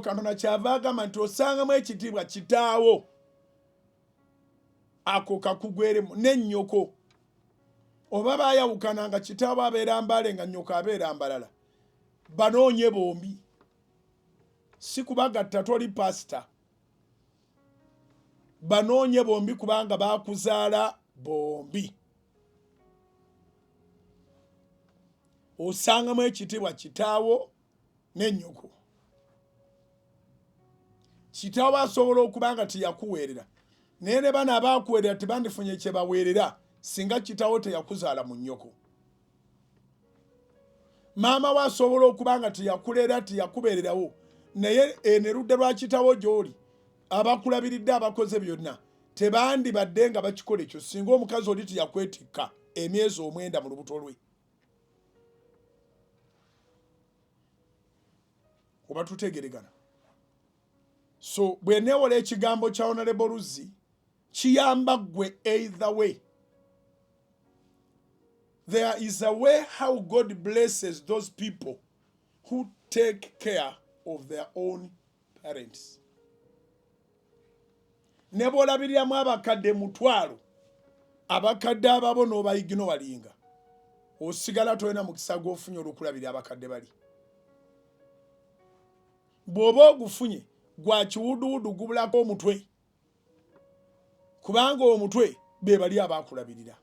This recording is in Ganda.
Katonda kyava agamba nti osangamu ekitiibwa kitaawo ako kakugweremu n'ennyoko oba bayawukana nga kitaawo abeera Mbale nga nnyoko abeera Mbalala banoonye bombi si kubagatta toli pasita banoonye bombi kubanga bakuzaala bombi osangamu ekitiibwa kitaawo n'ennyoko kitaawo asobola okubanga teyakuweerera naye ne bana abaakuweerera tebandifunye kye baweerera singa kitaawo teyakuzaala mu nnyoko maama we asobola okubanga teyakuleera teyakubeererawo naye enerudde lwa kitaawo gy'oli abakulabiridde abakoze byonna tebandibadde nga bakikola ekyo singa omukazi oli teyakwetikka emyezi 9 mu lubuto lwe oba tutegeregana. So bwe neewola ekigambo kya Honorable Luzzi kiyamba ggwe either way. There is a way how God blesses those people who take care of their own parents. Ne bw'olabiriramu abakadde 1,000 abakadde ababo n'obayigino balinga osigala tolina mukisa gw'ofunye olw'okulabirira abakadde bali. Bw'oba ogufunye gwa kiwuduwudu gubulako omutwe kubanga omutwe be bali abaakulabirira.